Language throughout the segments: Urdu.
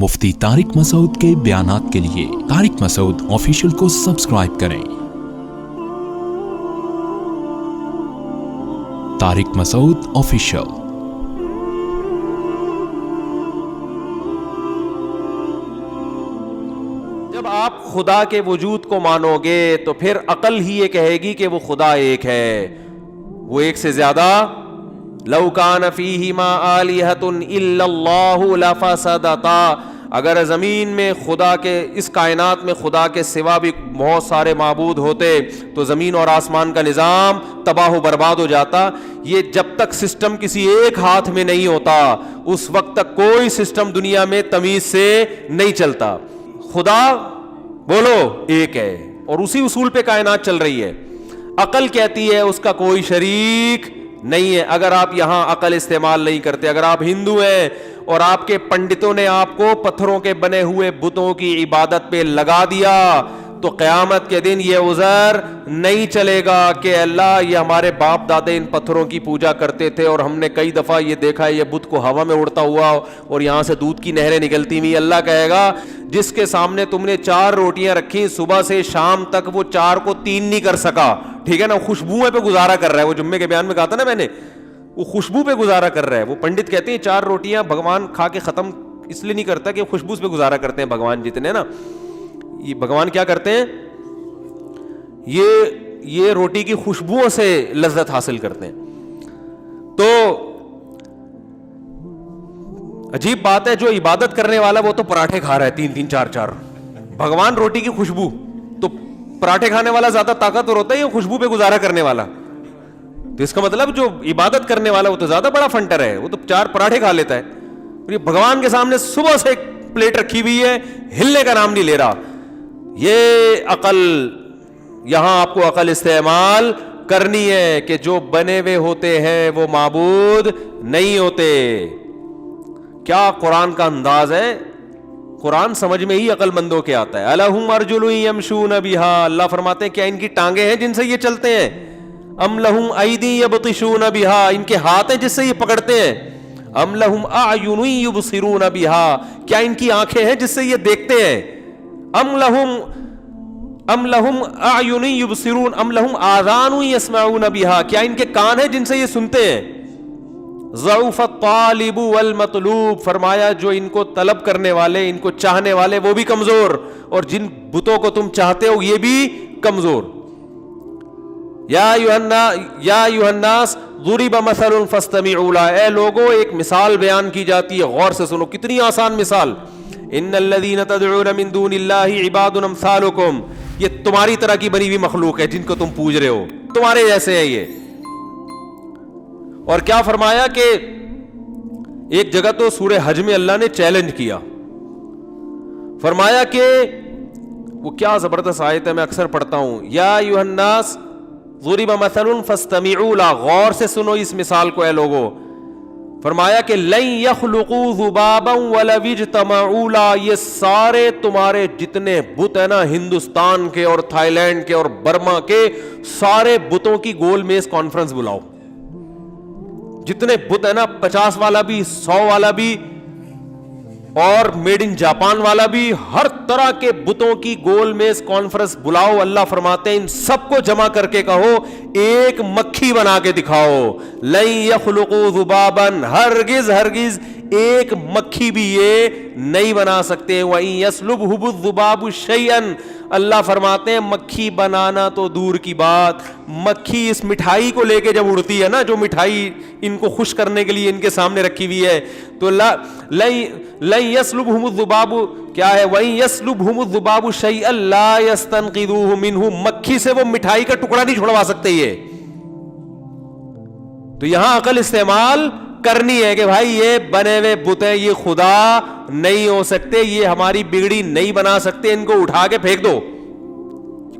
مفتی طارق مسعود کے بیانات کے لیے طارق مسعود آفیشیل کو سبسکرائب کریں۔ طارق مسعود آفیشیل۔ جب آپ خدا کے وجود کو مانو گے تو پھر عقل ہی یہ کہے گی کہ وہ خدا ایک ہے، وہ ایک سے زیادہ لو کان فیہما آلہۃ الا اللہ لفسدتا، اگر زمین میں خدا کے، اس کائنات میں خدا کے سوا بھی بہت سارے معبود ہوتے تو زمین اور آسمان کا نظام تباہ و برباد ہو جاتا۔ یہ جب تک سسٹم کسی ایک ہاتھ میں نہیں ہوتا اس وقت تک کوئی سسٹم دنیا میں تمیز سے نہیں چلتا۔ خدا بولو ایک ہے اور اسی اصول پہ کائنات چل رہی ہے۔ عقل کہتی ہے اس کا کوئی شریک نہیں ہے۔ اگر آپ یہاں عقل استعمال نہیں کرتے، اگر آپ ہندو ہیں اور آپ کے پنڈتوں نے آپ کو پتھروں کے بنے ہوئے بتوں کی عبادت پہ لگا دیا تو قیامت کے دن یہ عذر نہیں چلے گا کہ اللہ یہ ہمارے باپ دادے ان پتھروں کی پوجا کرتے تھے اور ہم نے کئی دفعہ یہ دیکھا ہے یہ بت کو ہوا میں اڑتا ہوا اور یہاں سے دودھ کی نہریں نکلتی ہوئی۔ اللہ کہے گا جس کے سامنے تم نے 4 روٹیاں رکھی صبح سے شام تک وہ 4 کو 3 نہیں کر سکا، ٹھیک ہے نا، خوشبو پہ گزارا کر رہا ہے۔ وہ جمعے کے بیان میں کہا تھا نا میں نے، وہ خوشبو پہ گزارا کر رہا ہے۔ وہ پنڈت کہتے ہیں 4 روٹیاں بھگوان کھا کے ختم اس لیے نہیں کرتا کہ خوشبو پہ گزارا کرتے ہیں بھگوان جتنے نا، یہ بھگوان کیا کرتے ہیں، یہ روٹی کی خوشبوؤں سے لذت حاصل کرتے ہیں۔ تو عجیب بات ہے، جو عبادت کرنے والا وہ تو پراٹھے کھا رہا ہے 3 4، بھگوان روٹی کی خوشبو، تو پراٹھے کھانے والا زیادہ طاقتور ہوتا ہے یا خوشبو پہ گزارا کرنے والا؟ تو اس کا مطلب جو عبادت کرنے والا وہ تو زیادہ بڑا فنٹر ہے، وہ تو 4 پراٹھے کھا لیتا ہے، اور یہ بھگوان کے سامنے صبح سے ایک پلیٹ رکھی ہوئی ہے، ہلنے کا نام نہیں لے رہا۔ یہ عقل، یہاں آپ کو عقل استعمال کرنی ہے کہ جو بنے ہوئے ہوتے ہیں وہ معبود نہیں ہوتے۔ کیا قرآن کا انداز ہے، قرآن سمجھ میں ہی عقل مندوں کے آتا ہے۔ الہم ارجل یمشون بہا، اللہ فرماتے ہیں کیا ان کی ٹانگیں ہیں جن سے یہ چلتے ہیں؟ ام لہم ایدی یبطشون بہا، ان کے ہاتھ ہیں جس سے یہ پکڑتے ہیں؟ ام لہم اعین یبصرون بہا، کیا ان کی آنکھیں ہیں جس سے یہ دیکھتے ہیں؟ ام لہم اعین یبصرون ام لہم آذان یسمعون بہا، کیا ان کے کان ہیں جن سے یہ سنتے ہیں؟ ضعف الطالب والمطلوب، فرمایا جو ان کو طلب کرنے والے، ان کو چاہنے والے وہ بھی کمزور، اور جن بتوں کو تم چاہتے ہو یہ بھی کمزور۔ یا ایھا الناس ضرب مثل فاستمعوا له، اے لوگوں ایک مثال بیان کی جاتی ہے، غور سے سنو، کتنی آسان مثال۔ ان الذین تدعون من دون اللہ عباد امثالکم، یہ تمہاری طرح کی بنی ہوئی مخلوق ہے جن کو تم پوج رہے ہو، تمہارے جیسے ہیں یہ۔ اور کیا فرمایا کہ ایک جگہ تو سورہ حج میں اللہ نے چیلنج کیا، فرمایا کہ وہ کیا زبردست آیت ہے، میں اکثر پڑھتا ہوں، یا ایھا الناس ضرب مثل فاستمعوا له، غور سے سنو اس مثال کو اے لوگو۔ فرمایا کہ لن یخلقوا ذبابا ولو اجتمعوا له، یہ سارے تمہارے جتنے بت ہیں نا، ہندوستان کے اور تھائی لینڈ کے اور برما کے سارے بتوں کی گول میز کانفرنس بلاؤ، جتنے بت ہیں نا، 50 والا بھی، 100 والا بھی اور میڈ ان جاپان والا بھی، ہر طرح کے بتوں کی گول میز کانفرنس بلاؤ۔ اللہ فرماتے ہیں ان سب کو جمع کر کے کہو ایک مکھی بنا کے دکھاؤ، لن یخلقوا ذبابا، ہرگز ایک مکھی بھی یہ نہیں بنا سکتے۔ وَإِن يَسْلُبْهُ الذُّبَابُ شَيْئًا، اللہ فرماتے ہیں مکھی بنانا تو دور کی بات، مکھی اس مٹھائی کو لے کے جب اڑتی ہے نا، جو مٹھائی ان کو خوش کرنے کے لیے ان کے سامنے رکھی ہوئی ہے، تو لن يَسْلُبْهُمُ الذُّبَابُ کیا ہے، وَإِن يَسْلُبْهُمُ الذُّبَابُ شَيْئًا لَا يَسْتَنقِذُوهُ مِنْهُ، مکھی سے وہ مٹھائی کا ٹکڑا نہیں چھڑوا سکتے یہ۔ تو یہاں عقل استعمال کرنی ہے کہ بھائی یہ بنے ہوئے بت ہیں، یہ خدا نہیں ہو سکتے، یہ ہماری بگڑی نہیں بنا سکتے، ان کو اٹھا کے پھینک دو،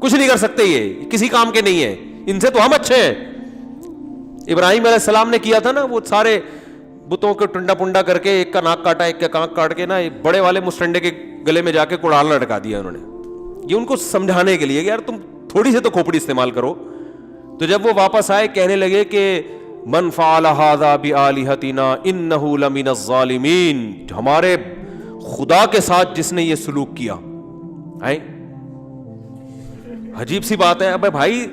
کچھ نہیں کر سکتے، یہ کسی کام کے نہیں ہیں، ان سے تو ہم اچھے ہیں۔ ابراہیم علیہ السلام نے کیا تھا نا، وہ سارے بتوں کو ٹنڈا پنڈا کر کے ایک کا ناک کاٹا، ایک کا کانک کاٹ کے نا بڑے والے مسٹنڈے کے گلے میں جا کے کڑال لٹکا دیا انہوں نے، یہ ان کو سمجھانے کے لیے کہ یار تم تھوڑی سی تو کھوپڑی استعمال کرو۔ تو جب وہ واپس آئے کہنے لگے کہ من فعل ھذا بآلہتنا انہ لمن الظالمین، ہمارے خدا کے ساتھ جس نے یہ سلوک کیا. عجیب سی بات ہے. ابے بھائی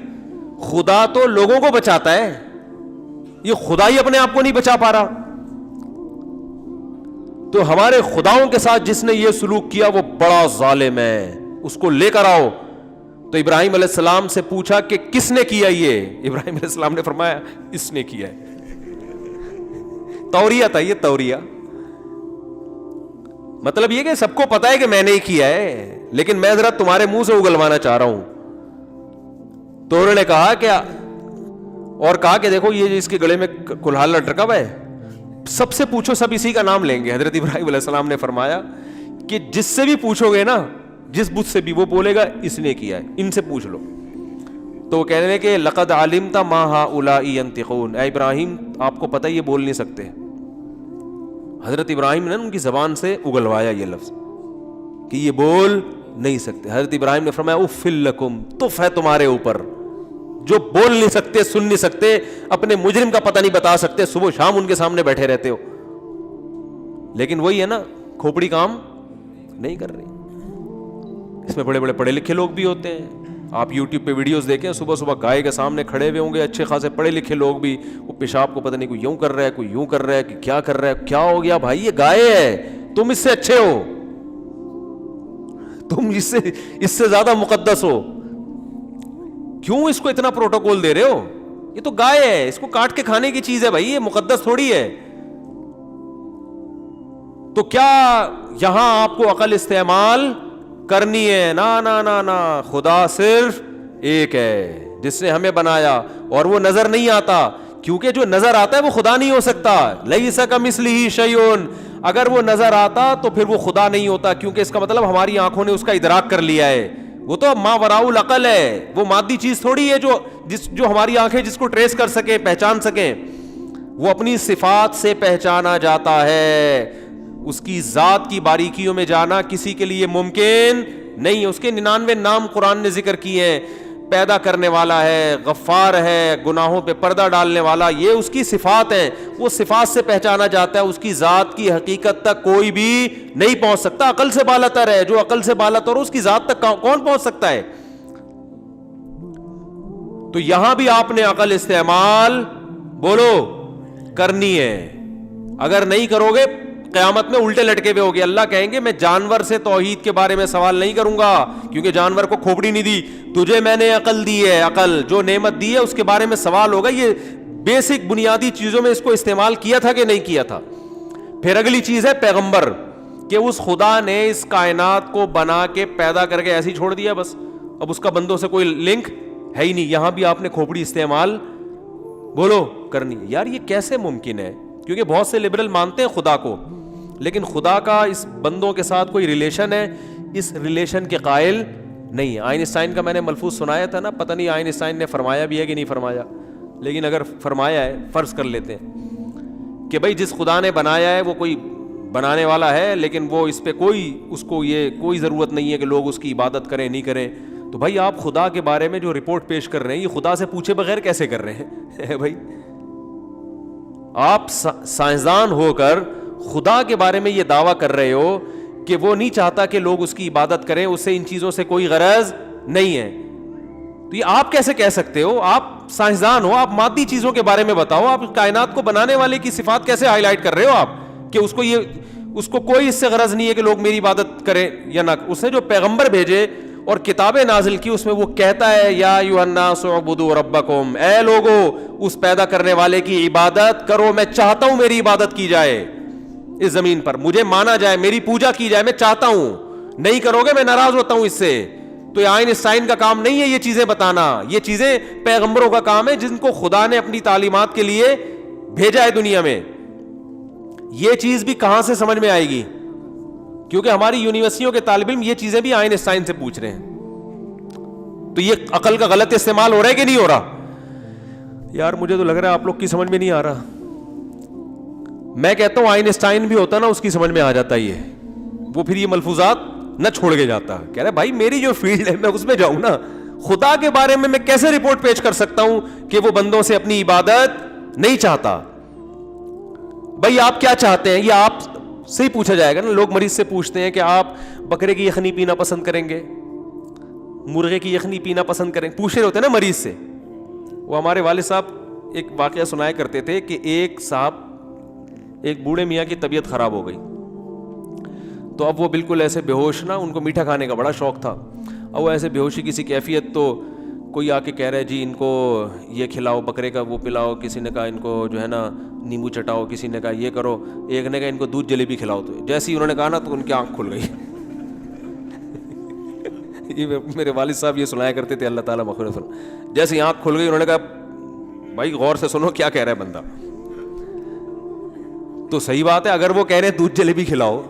خدا تو لوگوں کو بچاتا ہے, یہ خدا ہی اپنے آپ کو نہیں بچا پا رہا. تو ہمارے خداؤں کے ساتھ جس نے یہ سلوک کیا وہ بڑا ظالم ہے, اس کو لے کر آؤ. تو ابراہیم علیہ السلام سے پوچھا کہ کس نے کیا یہ؟ ابراہیم علیہ السلام نے فرمایا اس نے کیا ہے. توریہ تھا یہ, توریہ مطلب یہ کہ سب کو پتا ہے کہ میں نے ہی کیا ہے, لیکن میں ذرا تمہارے منہ سے اگلوانا چاہ رہا ہوں. تو انہوں نے کہا کیا, اور کہا کہ دیکھو یہ اس کے گلے میں کلہاڑ لٹکا ہوا ہے, سب سے پوچھو سب اسی کا نام لیں گے. حضرت ابراہیم علیہ السلام نے فرمایا کہ جس سے بھی پوچھو گے نا, جس بت سے بھی, وہ بولے گا اس نے کیا ہے, ان سے پوچھ لو. تو وہ کہنے لگے کہ لقد علمت ما هؤلاء ينطقون, اے ابراہیم آپ کو پتہ یہ بول نہیں سکتے. حضرت ابراہیم نے ان کی زبان سے اگلوایا یہ لفظ کہ یہ بول نہیں سکتے. حضرت ابراہیم نے فرمایا اف لکم, تف ہے تمہارے اوپر, جو بول نہیں سکتے, سن نہیں سکتے, اپنے مجرم کا پتہ نہیں بتا سکتے, صبح شام ان کے سامنے بیٹھے رہتے ہو. لیکن وہی ہے نا, کھوپڑی کام نہیں کر رہی. اس میں بڑے بڑے پڑھے لکھے لوگ بھی ہوتے ہیں. آپ یوٹیوب پہ ویڈیوز دیکھیں, صبح صبح گائے کے سامنے کھڑے ہوئے ہوں گے اچھے خاصے پڑھے لکھے لوگ بھی, وہ پیشاب کو پتہ نہیں کوئی یوں کر رہا ہے, کوئی یوں کر رہا ہے, کہ کیا کر رہا ہے. کیا ہو گیا بھائی, یہ گائے ہے, تم اس سے اچھے ہو, تم اس سے زیادہ مقدس ہو, کیوں اس کو اتنا پروٹوکول دے رہے ہو؟ یہ تو گائے ہے, اس کو کاٹ کے کھانے کی چیز ہے بھائی, یہ مقدس تھوڑی ہے. تو کیا یہاں آپ کو عقل استعمال کرنی ہے؟ نا نا نا نا, خدا صرف ایک ہے جس نے ہمیں بنایا, اور وہ نظر نہیں آتا, کیونکہ جو نظر آتا ہے وہ خدا نہیں ہو سکتا. لیس کمثلہ شیء, اگر وہ نظر آتا تو پھر وہ خدا نہیں ہوتا, کیونکہ اس کا مطلب ہماری آنکھوں نے اس کا ادراک کر لیا ہے. وہ تو ما وراء العقل ہے, وہ مادی چیز تھوڑی ہے جو ہماری آنکھیں جس کو ٹریس کر سکیں, پہچان سکیں. وہ اپنی صفات سے پہچانا جاتا ہے, اس کی ذات کی باریکیوں میں جانا کسی کے لیے ممکن نہیں. اس کے 99 نام قرآن نے ذکر کیے ہیں. پیدا کرنے والا ہے, غفار ہے, گناہوں پہ پردہ ڈالنے والا, یہ اس کی صفات ہیں. وہ صفات سے پہچانا جاتا ہے, اس کی ذات کی حقیقت تک کوئی بھی نہیں پہنچ سکتا. عقل سے بالاتر ہے, جو عقل سے بالاتر اس کی ذات تک کون پہنچ سکتا ہے؟ تو یہاں بھی آپ نے عقل استعمال بولو کرنی ہے. اگر نہیں کرو گے قیامت میں الٹے لٹکے ہوئے ہوگے. اللہ کہیں گے میں جانور سے توحید کے بارے میں سوال نہیں کروں گا, کیونکہ جانور کو کھوپڑی نہیں دی, تجھے میں نے عقل دی ہے, عقل جو نعمت دی ہے اس کے بارے میں سوال ہوگا. یہ بیسک بنیادی چیزوں میں اس کو استعمال کیا تھا کہ نہیں کیا تھا. پھر اگلی چیز ہے پیغمبر, کہ اس خدا نے اس کائنات کو بنا کے پیدا کر کے ایسے ہی چھوڑ دیا بس, اب اس کا بندوں سے کوئی لنک ہے ہی نہیں. یہاں بھی آپ نے کھوپڑی استعمال بولو کرنی. یار یہ کیسے ممکن ہے؟ کیونکہ بہت سے لبرل مانتے ہیں خدا کو, لیکن خدا کا اس بندوں کے ساتھ کوئی ریلیشن ہے, اس ریلیشن کے قائل نہیں ہے. آئنسٹائن کا میں نے ملفوظ سنایا تھا نا, پتہ نہیں آئنسٹائن نے فرمایا بھی ہے کہ نہیں فرمایا, لیکن اگر فرمایا ہے فرض کر لیتے ہیں کہ بھائی جس خدا نے بنایا ہے وہ کوئی بنانے والا ہے, لیکن وہ اس پہ اس کو یہ کوئی ضرورت نہیں ہے کہ لوگ اس کی عبادت کریں نہیں کریں. تو بھائی آپ خدا کے بارے میں جو رپورٹ پیش کر رہے ہیں یہ خدا سے پوچھے بغیر کیسے کر رہے ہیں؟ بھائی آپ سائنسدان ہو کر خدا کے بارے میں یہ دعویٰ کر رہے ہو کہ وہ نہیں چاہتا کہ لوگ اس کی عبادت کریں, اس سے ان چیزوں سے کوئی غرض نہیں ہے. تو یہ آپ کیسے کہہ سکتے ہو؟ آپ سائنسدان ہو, آپ مادی چیزوں کے بارے میں بتاؤ, آپ کائنات کو بنانے والے کی صفات کیسے ہائی لائٹ کر رہے ہو آپ کہ اس کو کوئی اس سے غرض نہیں ہے کہ لوگ میری عبادت کریں یا نہ. اس نے جو پیغمبر بھیجے اور کتابیں نازل کی اس میں وہ کہتا ہے یا ایھا الناس اعبدوا ربکم, اے لوگو اس پیدا کرنے والے کی عبادت کرو. میں چاہتا ہوں میری عبادت کی جائے اس زمین پر, مجھے مانا جائے, میری پوجا کی جائے, میں چاہتا ہوں. نہیں کرو گے میں ناراض ہوتا ہوں اس سے. تو یہ آئنسٹائن کا کام نہیں ہے یہ چیزیں بتانا, یہ چیزیں پیغمبروں کا کام ہے جن کو خدا نے اپنی تعلیمات کے لیے بھیجا ہے دنیا میں. یہ چیز بھی کہاں سے سمجھ میں آئے گی؟ کیونکہ ہماری یونیورسٹیوں کے طالب علم یہ چیزیں بھی آئنسٹائن سے پوچھ رہے ہیں. تو یہ عقل کا غلط استعمال ہو رہا ہے کہ نہیں ہو رہا؟ یار مجھے تو لگ رہا ہے آپ لوگ کی سمجھ میں نہیں آ رہا. میں کہتا ہوں آئنسٹائن بھی ہوتا نا اس کی سمجھ میں آ جاتا, یہ وہ پھر یہ ملفوظات نہ چھوڑ کے جاتا. کہہ رہا بھائی میری جو فیلڈ ہے میں اس میں جاؤں نا, خدا کے بارے میں کیسے رپورٹ پیش کر سکتا ہوں کہ وہ بندوں سے اپنی عبادت نہیں چاہتا. بھائی آپ کیا چاہتے ہیں؟ یہ آپ سے ہی پوچھا جائے گا نا. لوگ مریض سے پوچھتے ہیں کہ آپ بکرے کی یخنی پینا پسند کریں گے, مرغے کی یخنی پینا پسند کریں گے, پوچھ رہے ہوتے ہیں نا مریض سے. وہ ہمارے والد صاحب ایک واقعہ سنایا کرتے تھے کہ ایک بوڑھے میاں کی طبیعت خراب ہو گئی, تو اب وہ بالکل ایسے بے ہوش نا, ان کو میٹھا کھانے کا بڑا شوق تھا. اب وہ ایسے بے ہوشی کسی کیفیت, تو کوئی آ کے کہہ رہا ہے جی ان کو یہ کھلاؤ, بکرے کا وہ پلاؤ, کسی نے کہا ان کو جو ہے نا نیمبو چٹاؤ, کسی نے کہا یہ کرو, ایک نے کہا ان کو دودھ جلیبی کھلاؤ. تو جیسے ہی انہوں نے کہا نا تو ان کی آنکھ کھل گئی. یہ میرے والد صاحب یہ سنایا کرتے تھے, اللہ تعالیٰ مغفرت فرمائے. جیسے ہی آنکھ کھل گئی انہوں نے کہا بھائی غور سے سنو کیا کہہ رہا ہے بندہ. تو صحیح بات ہے, اگر وہ کہہ رہے ہیں دودھ جلیبی کھلاؤ,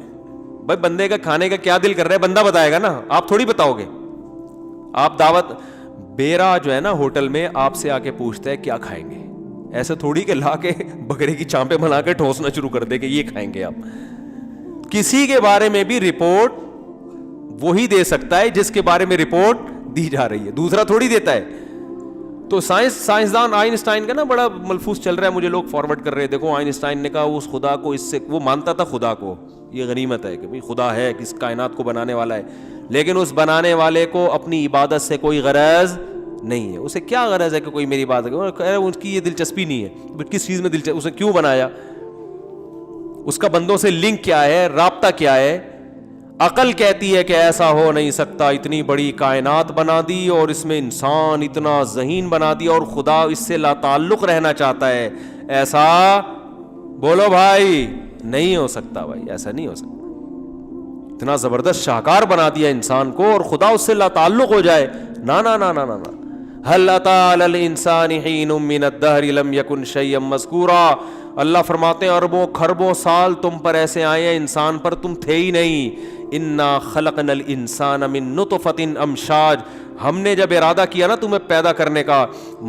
بھائی بندے کا کھانے کا کیا دل کر رہا ہے بندہ بتائے گا نا, آپ تھوڑی بتاؤ گے. آپ دعوت بیرا جو ہے نا ہوٹل میں آپ سے آ کے پوچھتا ہے کیا کھائیں گے, ایسے تھوڑی کہ لا کے بکرے کی چانپیں بنا کے ٹھوسنا شروع کر دے کہ یہ کھائیں گے آپ. کسی کے بارے میں بھی رپورٹ وہی دے سکتا ہے جس کے بارے میں رپورٹ دی جا رہی ہے, دوسرا تھوڑی دیتا ہے. تو سائنسدان آئنسٹائن کا نا بڑا ملفوظ چل رہا ہے, مجھے لوگ فارورڈ کر رہے ہیں. دیکھو آئنسٹائن نے کہا اس خدا کو, اس سے وہ مانتا تھا خدا کو, یہ غنیمت ہے کہ خدا ہے, کس کائنات کو بنانے والا ہے, لیکن اس بنانے والے کو اپنی عبادت سے کوئی غرض نہیں ہے. اسے کیا غرض ہے کہ کوئی میری عبادت کرے, اس کی یہ دلچسپی نہیں ہے. کس چیز میں دلچسپی, اسے کیوں بنایا, اس کا بندوں سے لنک کیا ہے, رابطہ کیا ہے. عقل کہتی ہے کہ ایسا ہو نہیں سکتا, اتنی بڑی کائنات بنا دی اور اس میں انسان اتنا ذہین بنا دیا اور خدا اس سے لا تعلق رہنا چاہتا ہے, ایسا بولو بھائی نہیں ہو سکتا. بھائی ایسا نہیں ہو سکتا, اتنا زبردست شاہکار بنا دیا انسان کو اور خدا اس سے لا تعلق ہو جائے, نا نا نا نا نا. هل اتى على الانسان حين من الدهر لم يكن شيئا مذكورا. اللہ فرماتے ہیں اربوں کھربوں سال تم پر ایسے آئے ہیں, انسان پر تم تھے ہی نہیں. انا خلقنا الانسان من نطفة امشاج, ہم نے جب ارادہ کیا نا تمہیں پیدا کرنے کا,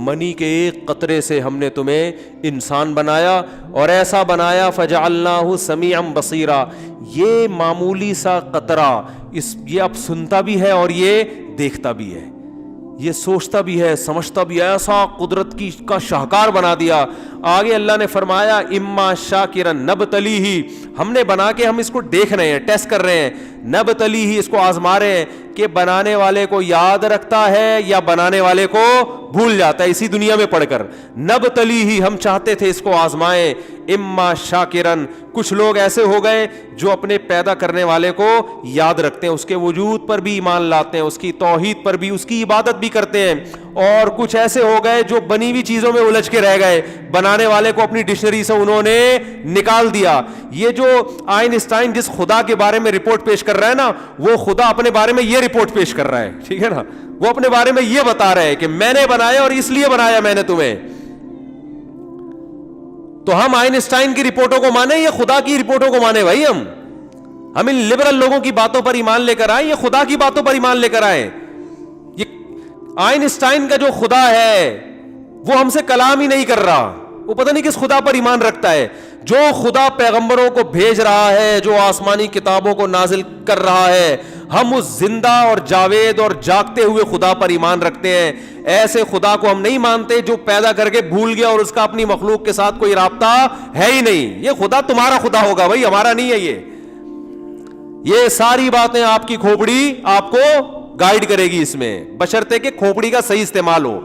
منی کے ایک قطرے سے ہم نے تمہیں انسان بنایا, اور ایسا بنایا فجعلناہ سمیعا بصیرا. یہ معمولی سا قطرہ یہ اب سنتا بھی ہے اور یہ دیکھتا بھی ہے, یہ سوچتا بھی ہے, سمجھتا بھی ہے. ایسا قدرت کا شاہکار بنا دیا. آگے اللہ نے فرمایا اما شاکرا نبتلیہ, ہم نے بنا کے ہم اس کو دیکھ رہے ہیں, ٹیسٹ کر رہے ہیں. نبتلیہ, اس کو آزما رہے ہیں کہ بنانے والے کو یاد رکھتا ہے یا بنانے والے کو بھول جاتا ہے اسی دنیا میں پڑھ کر. نبتلیہ, ہم چاہتے تھے اس کو آزمائیں. اما شاکرن, کچھ لوگ ایسے ہو گئے جو اپنے پیدا کرنے والے کو یاد رکھتے ہیں, اس کے وجود پر بھی ایمان لاتے ہیں, اس کی توحید پر بھی, اس کی عبادت بھی کرتے ہیں. اور کچھ ایسے ہو گئے جو بنی ہوئی چیزوں میں الجھ کے رہ گئے, بنانے والے کو اپنی ڈکشنری سے انہوں نے نکال دیا. یہ جو آئنسٹائن جس خدا کے بارے میں رپورٹ پیش کر رہا ہے نا, وہ خدا اپنے بارے میں یہ رپورٹ پیش کر رہا ہے, ٹھیک ہے نا. وہ اپنے بارے میں یہ بتا رہا ہے کہ میں نے بنایا اور اس لیے بنایا میں نے تمہیں. تو ہم آئنسٹائن کی رپورٹوں کو مانے یا خدا کی رپورٹوں کو مانے؟ بھائی ہم ان لبرل لوگوں کی باتوں پر ایمان لے کر آئے یا خدا کی باتوں پر ایمان لے کر آئے؟ یہ آئنسٹائن کا جو خدا ہے وہ ہم سے کلام ہی نہیں کر رہا, وہ پتہ نہیں کس خدا پر ایمان رکھتا ہے. جو خدا پیغمبروں کو بھیج رہا ہے, جو آسمانی کتابوں کو نازل کر رہا ہے, ہم اس زندہ اور جاوید اور جاگتے ہوئے خدا پر ایمان رکھتے ہیں. ایسے خدا کو ہم نہیں مانتے جو پیدا کر کے بھول گیا اور اس کا اپنی مخلوق کے ساتھ کوئی رابطہ ہے ہی نہیں. یہ خدا تمہارا خدا ہوگا بھائی, ہمارا نہیں ہے. یہ ساری باتیں آپ کی کھوپڑی آپ کو گائیڈ کرے گی اس میں, بشرطے کہ کھوپڑی کا صحیح استعمال ہو.